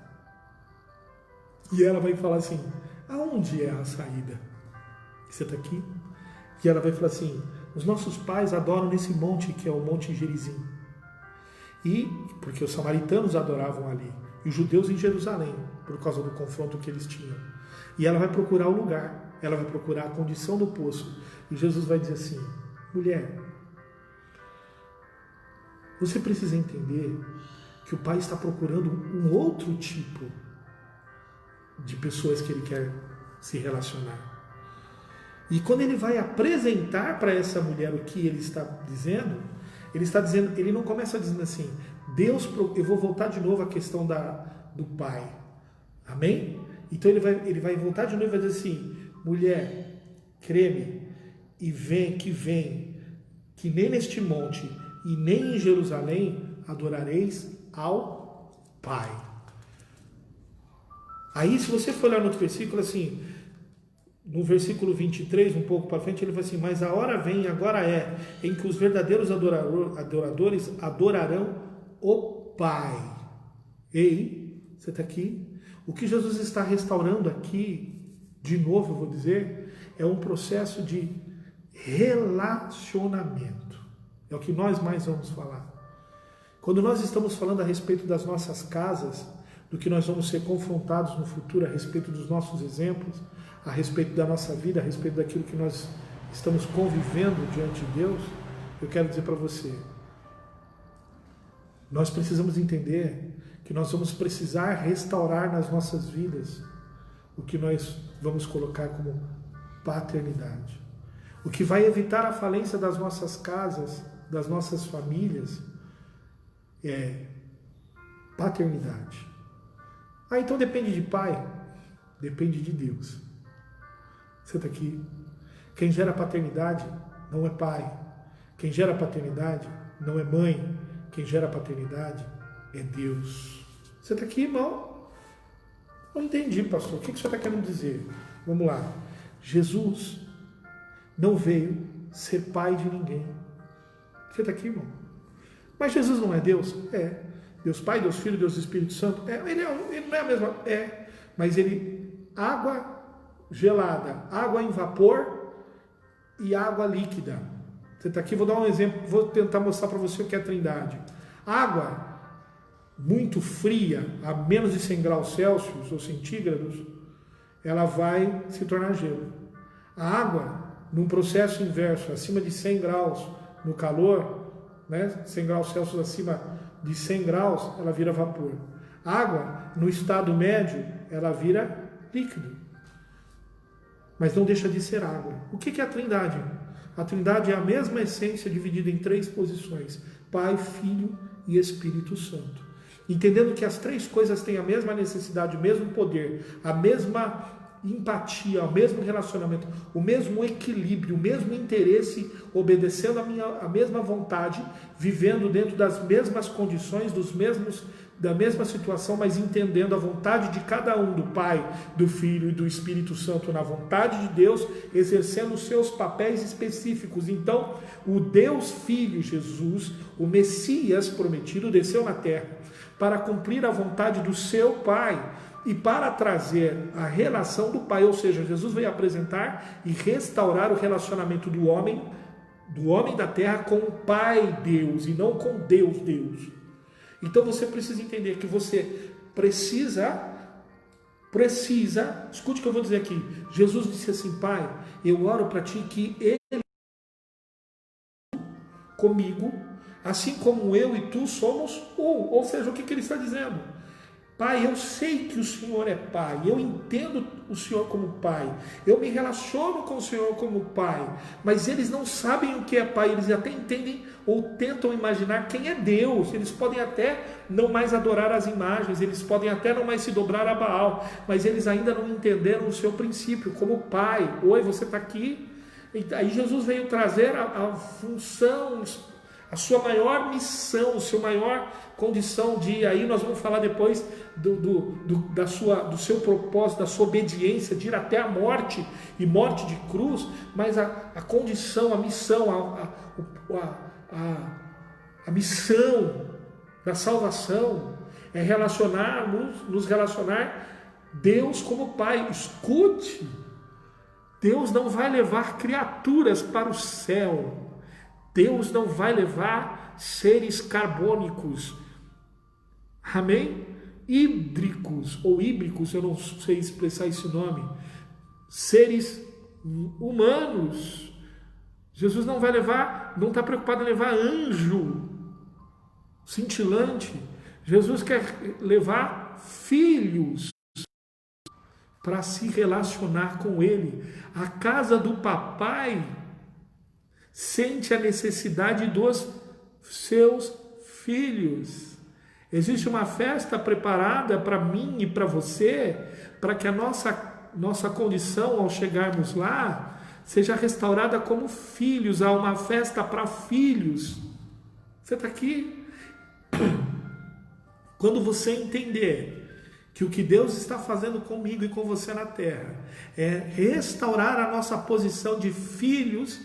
E ela vai falar assim: aonde é a saída? Você está aqui? E ela vai falar assim: os nossos pais adoram nesse monte que é o Monte Gerizim. E porque os samaritanos adoravam ali, e os judeus em Jerusalém, por causa do confronto que eles tinham. E ela vai procurar o lugar, ela vai procurar a condição do poço. E Jesus vai dizer assim: mulher, você precisa entender que o Pai está procurando um outro tipo de pessoas que Ele quer se relacionar. E quando Ele vai apresentar para essa mulher o que Ele está dizendo, Ele não começa dizendo assim: Deus, eu vou voltar de novo à questão do Pai. Amém? Então ele vai voltar de novo e vai dizer assim: mulher, creme, e vem, que nem neste monte e nem em Jerusalém adorareis ao Pai. Aí, se você for olhar no outro versículo, assim, no versículo 23, um pouco para frente, ele fala assim: mas a hora vem, agora é, em que os verdadeiros adoradores adorarão o Pai. Ei, você está aqui? O que Jesus está restaurando aqui, de novo eu vou dizer, é um processo de relacionamento. É o que nós mais vamos falar. Quando nós estamos falando a respeito das nossas casas, do que nós vamos ser confrontados no futuro a respeito dos nossos exemplos, a respeito da nossa vida, a respeito daquilo que nós estamos convivendo diante de Deus, eu quero dizer para você, nós precisamos entender que nós vamos precisar restaurar nas nossas vidas o que nós vamos colocar como paternidade. O que vai evitar a falência das nossas casas, das nossas famílias, é paternidade. Ah, então depende de pai? Depende de Deus. Você está aqui. Quem gera paternidade não é pai. Quem gera paternidade não é mãe. Quem gera paternidade é Deus. Você está aqui, irmão? Não entendi, pastor. O que você está querendo dizer? Vamos lá. Jesus não veio ser pai de ninguém. Você está aqui, irmão? Mas Jesus não é Deus? É. Deus Pai, Deus Filho, Deus Espírito Santo? É. Ele não é a mesma? É. Mas ele, água gelada, água em vapor e água líquida. Você está aqui, vou dar um exemplo, vou tentar mostrar para você o que é a Trindade. Água muito fria, a menos de 100 graus Celsius ou centígrados, ela vai se tornar gelo. A água, num processo inverso, acima de 100 graus no calor, né, 100 graus Celsius acima de 100 graus, ela vira vapor. A água, no estado médio, ela vira líquido. Mas não deixa de ser água. O que é a Trindade? A Trindade é a mesma essência dividida em 3 posições: Pai, Filho e Espírito Santo. Entendendo que as 3 coisas têm a mesma necessidade, o mesmo poder, a mesma empatia, o mesmo relacionamento, o mesmo equilíbrio, o mesmo interesse, obedecendo a mesma vontade, vivendo dentro das mesmas condições, da mesma situação, mas entendendo a vontade de cada um, do Pai, do Filho e do Espírito Santo, na vontade de Deus, exercendo os seus papéis específicos. Então, o Deus Filho Jesus, o Messias prometido, desceu na terra para cumprir a vontade do seu Pai e para trazer a relação do Pai, ou seja, Jesus veio apresentar e restaurar o relacionamento do homem da terra com o Pai Deus e não com Deus. Então você precisa entender que você precisa, escute o que eu vou dizer aqui. Jesus disse assim: Pai, eu oro para ti que ele comigo, assim como eu e tu somos um. Ou seja, o que ele está dizendo? Pai, eu sei que o Senhor é Pai, eu entendo o Senhor como Pai, eu me relaciono com o Senhor como Pai, mas eles não sabem o que é Pai, eles até entendem ou tentam imaginar quem é Deus, eles podem até não mais adorar as imagens, eles podem até não mais se dobrar a Baal, mas eles ainda não entenderam o seu princípio como Pai. Oi, você está aqui? E aí Jesus veio trazer a função, a sua maior missão, a sua maior condição de, aí nós vamos falar depois do seu propósito, da sua obediência, de ir até a morte, e morte de cruz, mas a condição, a missão, a missão da salvação é nos relacionar Deus como Pai. Escute, Deus não vai levar criaturas para o céu, Deus não vai levar seres carbônicos, amém? Hídricos ou híbricos, eu não sei expressar esse nome, seres humanos. Jesus não vai levar, não está preocupado em levar anjo cintilante. Jesus quer levar filhos para se relacionar com Ele. A casa do papai sente a necessidade dos seus filhos. Existe uma festa preparada para mim e para você, para que a nossa condição ao chegarmos lá seja restaurada como filhos. Há uma festa para filhos. Você está aqui? Quando você entender que o que Deus está fazendo comigo e com você na terra é restaurar a nossa posição de filhos,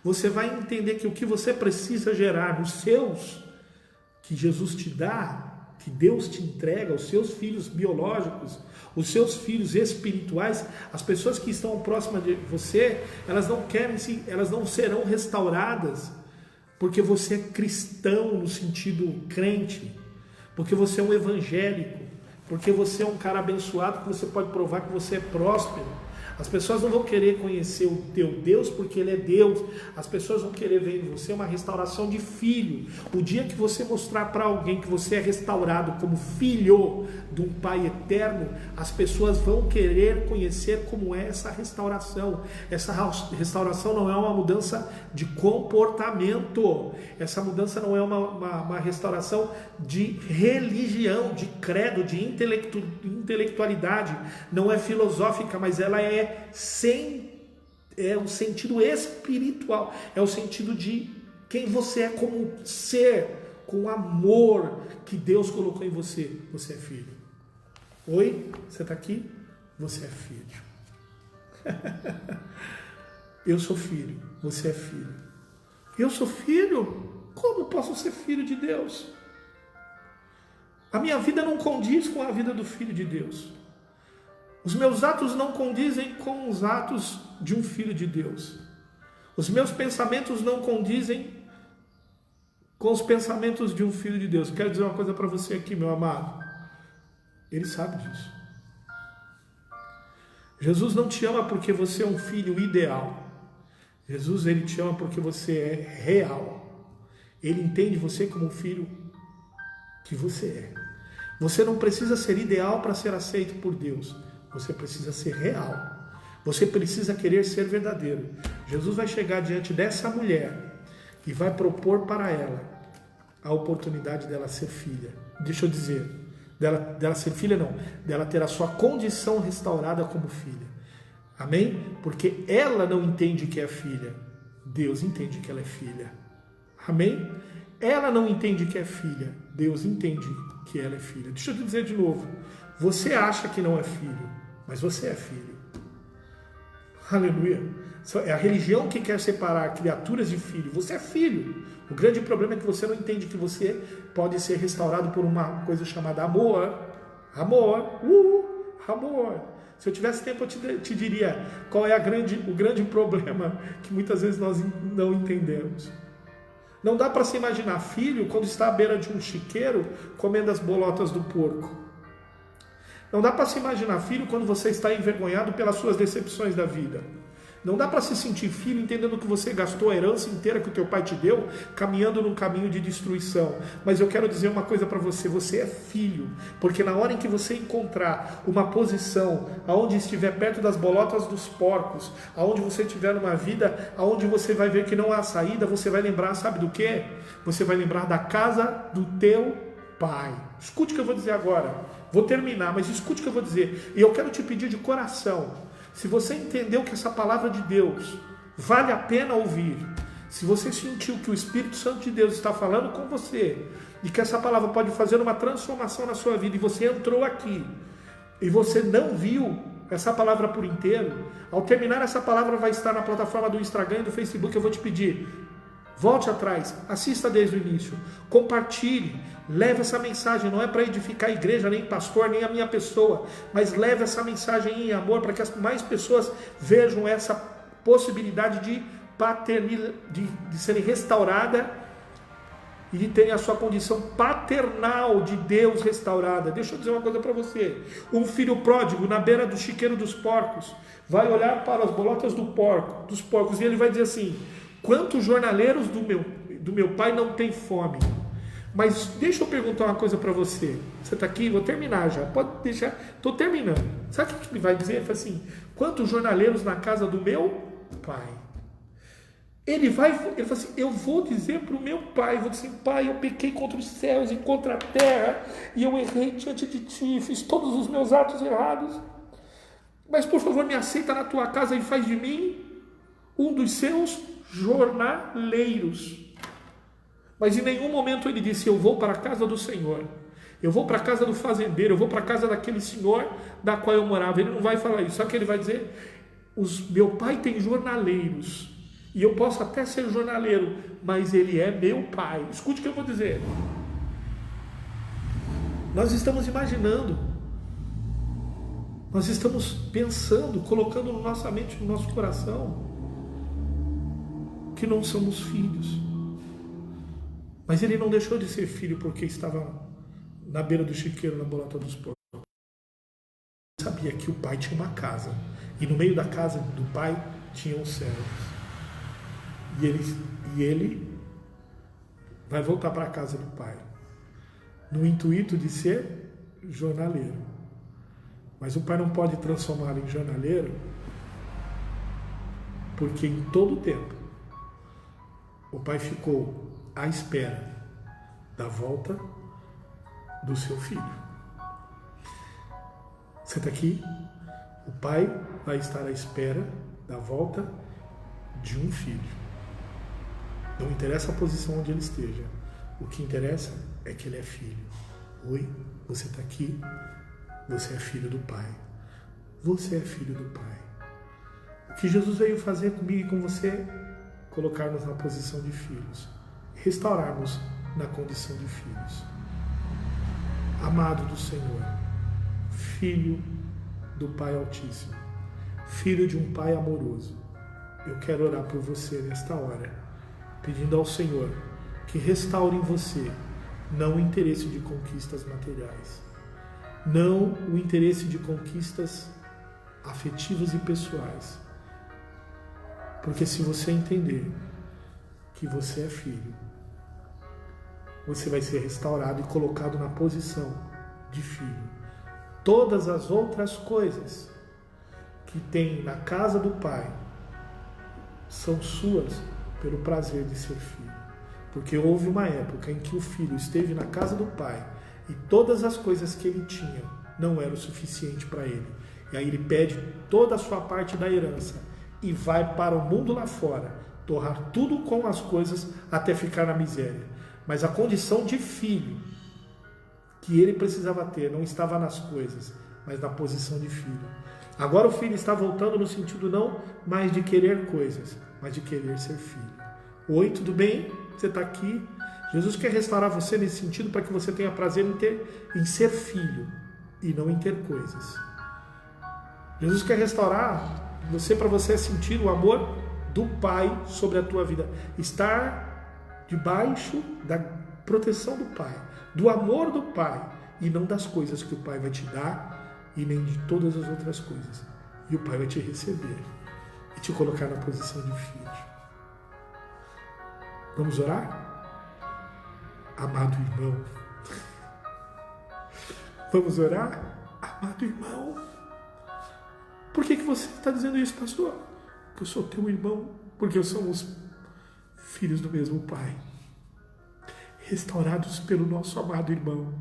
você vai entender que o que você precisa gerar nos seus, que Jesus te dá, que Deus te entrega, os seus filhos biológicos, os seus filhos espirituais, as pessoas que estão próximas de você, elas não serão restauradas porque você é cristão no sentido crente, porque você é um evangélico, porque você é um cara abençoado, que você pode provar que você é próspero. As pessoas não vão querer conhecer o teu Deus porque Ele é Deus. As pessoas vão querer ver em você uma restauração de filho. O dia que você mostrar para alguém que você é restaurado como filho de um Pai eterno, as pessoas vão querer conhecer como é essa restauração. Essa restauração não é uma mudança de comportamento. Essa mudança não é uma restauração de religião, de credo, de intelectualidade. Não é filosófica, mas ela é o sentido espiritual, é o sentido de quem você é como ser, com o amor que Deus colocou em você. Você é filho. Oi? Você está aqui? Você é filho. Eu sou filho. Você é filho. Eu sou filho? Como posso ser filho de Deus? A minha vida não condiz com a vida do Filho de Deus. Os meus atos não condizem com os atos de um filho de Deus. Os meus pensamentos não condizem com os pensamentos de um filho de Deus. Eu quero dizer uma coisa para você aqui, meu amado. Ele sabe disso. Jesus não te ama porque você é um filho ideal. Jesus, Ele te ama porque você é real. Ele entende você como um filho que você é. Você não precisa ser ideal para ser aceito por Deus. Você precisa ser real. Você precisa querer ser verdadeiro. Jesus vai chegar diante dessa mulher e vai propor para ela a oportunidade dela ser filha. Deixa eu dizer, dela ser filha não, dela ter a sua condição restaurada como filha. Amém? Porque ela não entende que é filha. Deus entende que ela é filha. Amém? Ela não entende que é filha. Deus entende que ela é filha. Deixa eu te dizer de novo. Você acha que não é filho, mas você é filho. Aleluia. É a religião que quer separar criaturas de filho. Você é filho. O grande problema é que você não entende que você pode ser restaurado por uma coisa chamada amor. Amor. Amor. Se eu tivesse tempo, eu te diria qual é o grande problema que muitas vezes nós não entendemos. Não dá para se imaginar filho quando está à beira de um chiqueiro comendo as bolotas do porco. Não dá para se imaginar filho quando você está envergonhado pelas suas decepções da vida. Não dá para se sentir filho entendendo que você gastou a herança inteira que o teu pai te deu, caminhando num caminho de destruição. Mas eu quero dizer uma coisa para você, você é filho, porque na hora em que você encontrar uma posição aonde estiver perto das bolotas dos porcos, aonde você estiver numa vida, aonde você vai ver que não há saída, você vai lembrar, sabe do quê? Você vai lembrar da casa do teu pai. Escute o que eu vou dizer agora. Vou terminar, mas escute o que eu vou dizer. E eu quero te pedir de coração, se você entendeu que essa palavra de Deus vale a pena ouvir, se você sentiu que o Espírito Santo de Deus está falando com você, e que essa palavra pode fazer uma transformação na sua vida, e você entrou aqui, e você não viu essa palavra por inteiro, ao terminar essa palavra vai estar na plataforma do Instagram e do Facebook, eu vou te pedir, volte atrás, assista desde o início, compartilhe, leve essa mensagem, não é para edificar a igreja, nem pastor, nem a minha pessoa, mas leve essa mensagem em amor para que as mais pessoas vejam essa possibilidade de paternidade, de serem restauradas e de terem a sua condição paternal de Deus restaurada. Deixa eu dizer uma coisa para você, um filho pródigo na beira do chiqueiro dos porcos vai olhar para as bolotas dos porcos e ele vai dizer assim, quantos jornaleiros do meu pai não têm fome? Mas deixa eu perguntar uma coisa para você. Você está aqui? Vou terminar já. Pode deixar. Estou terminando. Sabe o que ele vai dizer? Ele fala assim, quantos jornaleiros na casa do meu pai? Ele fala assim, eu vou dizer para o meu pai, vou dizer assim, pai, eu pequei contra os céus e contra a terra, e eu errei diante de ti, fiz todos os meus atos errados. Mas por favor me aceita na tua casa e faz de mim um dos seus jornaleiros. Mas em nenhum momento ele disse: eu vou para a casa do Senhor, eu vou para a casa do fazendeiro, eu vou para a casa daquele senhor da qual eu morava. Ele não vai falar isso, só que ele vai dizer: meu pai tem jornaleiros, e eu posso até ser jornaleiro, mas ele é meu pai. Escute o que eu vou dizer. Nós estamos imaginando, nós estamos pensando, colocando na nossa mente, no nosso coração, que não somos filhos. Mas ele não deixou de ser filho porque estava na beira do chiqueiro, na bolota dos porcos. Ele sabia que o pai tinha uma casa, e no meio da casa do pai tinham servos. E ele vai voltar para a casa do pai, no intuito de ser jornaleiro. Mas o pai não pode transformá-lo em jornaleiro, porque em todo o tempo o pai ficou à espera da volta do seu filho. Você está aqui? O pai vai estar à espera da volta de um filho. Não interessa a posição onde ele esteja. O que interessa é que ele é filho. Oi, você está aqui? Você é filho do pai. Você é filho do pai. O que Jesus veio fazer comigo e com você? Colocar-nos na posição de filhos. Restaurarmos na condição de filhos. Amado do Senhor. Filho do Pai Altíssimo. Filho de um Pai amoroso. Eu quero orar por você nesta hora, pedindo ao Senhor que restaure em você não o interesse de conquistas materiais, não o interesse de conquistas afetivas e pessoais. Porque se você entender que você é filho, você vai ser restaurado e colocado na posição de filho. Todas as outras coisas que tem na casa do Pai são suas pelo prazer de ser filho. Porque houve uma época em que o filho esteve na casa do Pai e todas as coisas que ele tinha não eram o suficiente para ele. E aí ele pede toda a sua parte da herança e vai para o mundo lá fora, torrar tudo com as coisas até ficar na miséria. Mas a condição de filho que ele precisava ter não estava nas coisas, mas na posição de filho. Agora o filho está voltando no sentido não mais de querer coisas, mas de querer ser filho. Oi, tudo bem? Você está aqui? Jesus quer restaurar você nesse sentido para que você tenha prazer em ser filho e não em ter coisas. Jesus quer restaurar você para você sentir o amor do Pai sobre a tua vida. Estar debaixo da proteção do Pai, do amor do Pai e não das coisas que o Pai vai te dar e nem de todas as outras coisas. E o Pai vai te receber e te colocar na posição de filho. Vamos orar? Amado irmão. Vamos orar? Amado irmão. Por que você está dizendo isso, pastor? Porque eu sou teu irmão. Porque somos filhos do mesmo Pai. Restaurados pelo nosso amado irmão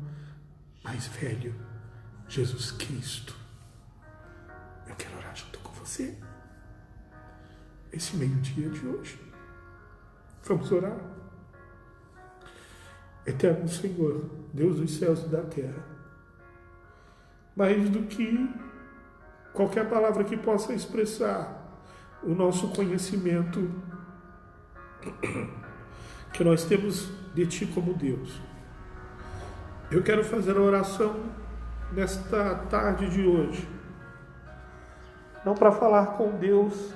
mais velho, Jesus Cristo. Eu quero orar junto com você esse meio-dia de hoje. Vamos orar? Eterno Senhor, Deus dos céus e da terra, mais do que qualquer palavra que possa expressar o nosso conhecimento que nós temos de Ti como Deus, eu quero fazer a oração nesta tarde de hoje, não para falar com Deus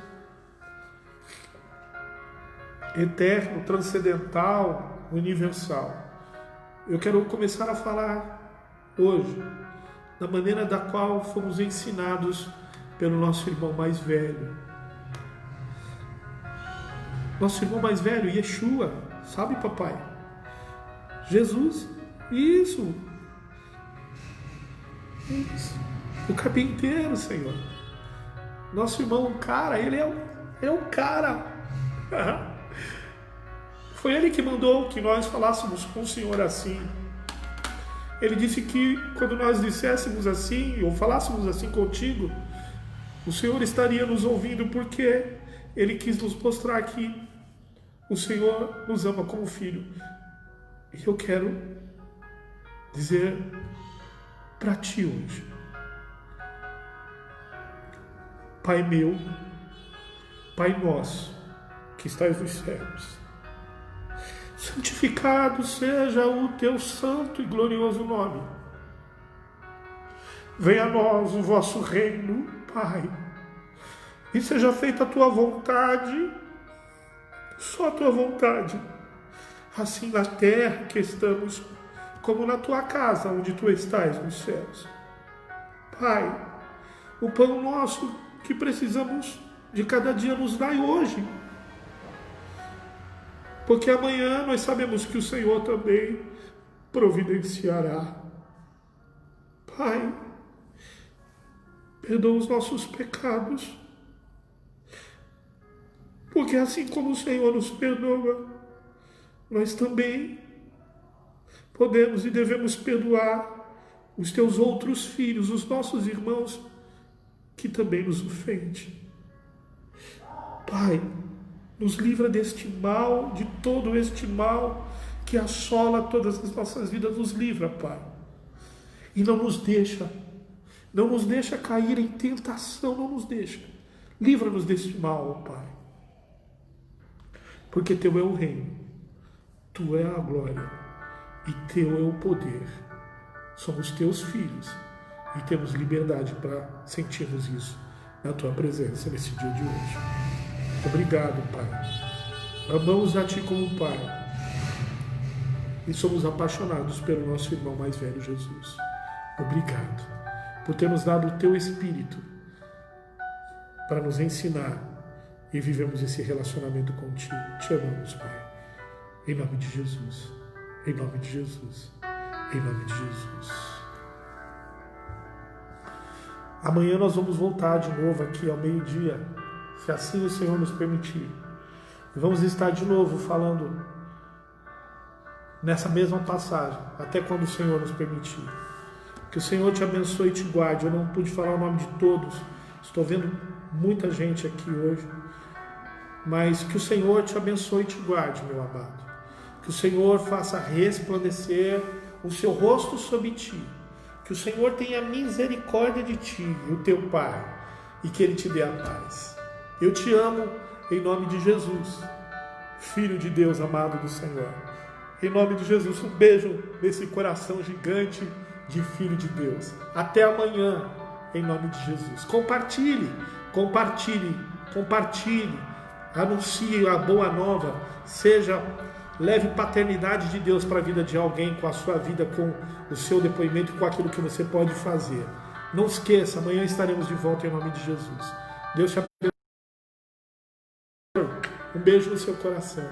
eterno, transcendental, universal. Eu quero começar a falar hoje da maneira da qual fomos ensinados pelo nosso irmão mais velho. Nosso irmão mais velho, Yeshua, sabe, papai? Jesus, isso. O carpinteiro, Senhor. Nosso irmão, cara, ele é o cara. Foi ele que mandou que nós falássemos com o Senhor assim. Ele disse que quando nós disséssemos assim, ou falássemos assim contigo, o Senhor estaria nos ouvindo, porque Ele quis nos mostrar que o Senhor nos ama como filho. E eu quero dizer para ti hoje: Pai meu, Pai nosso, que estás nos céus, santificado seja o teu santo e glorioso nome. Venha a nós o vosso reino, Pai, e seja feita a tua vontade, só a tua vontade, assim na terra que estamos, como na tua casa, onde tu estás nos céus. Pai, o pão nosso que precisamos de cada dia nos dai hoje, porque amanhã nós sabemos que o Senhor também providenciará. Pai, perdoa os nossos pecados, porque assim como o Senhor nos perdoa, nós também podemos e devemos perdoar os teus outros filhos, os nossos irmãos, que também nos ofendem. Pai, nos livra deste mal, de todo este mal que assola todas as nossas vidas. Nos livra, Pai. E não nos deixa cair em tentação, não nos deixa. Livra-nos deste mal, Pai. Porque teu é o reino, tu é a glória e teu é o poder. Somos teus filhos e temos liberdade para sentirmos isso na tua presença nesse dia de hoje. Obrigado, Pai. Amamos a ti como Pai e somos apaixonados pelo nosso irmão mais velho, Jesus. Obrigado por ter nos dado o teu Espírito para nos ensinar e vivemos esse relacionamento contigo. Te amamos, Pai. Em nome de Jesus. Em nome de Jesus. Em nome de Jesus. Amanhã nós vamos voltar de novo aqui ao meio-dia, se assim o Senhor nos permitir. E vamos estar de novo falando nessa mesma passagem, até quando o Senhor nos permitir. Que o Senhor te abençoe e te guarde. Eu não pude falar o nome de todos, estou vendo muita gente aqui hoje, mas que o Senhor te abençoe e te guarde, meu amado. Que o Senhor faça resplandecer o seu rosto sobre ti. Que o Senhor tenha misericórdia de ti, o teu Pai, e que Ele te dê a paz. Eu te amo em nome de Jesus, Filho de Deus, amado do Senhor. Em nome de Jesus, um beijo nesse coração gigante de Filho de Deus. Até amanhã, em nome de Jesus. Compartilhe, compartilhe, compartilhe. Anuncie a boa nova. Leve paternidade de Deus para a vida de alguém, com a sua vida, com o seu depoimento, com aquilo que você pode fazer. Não esqueça, amanhã estaremos de volta em nome de Jesus. Deus te abençoe. Um beijo no seu coração.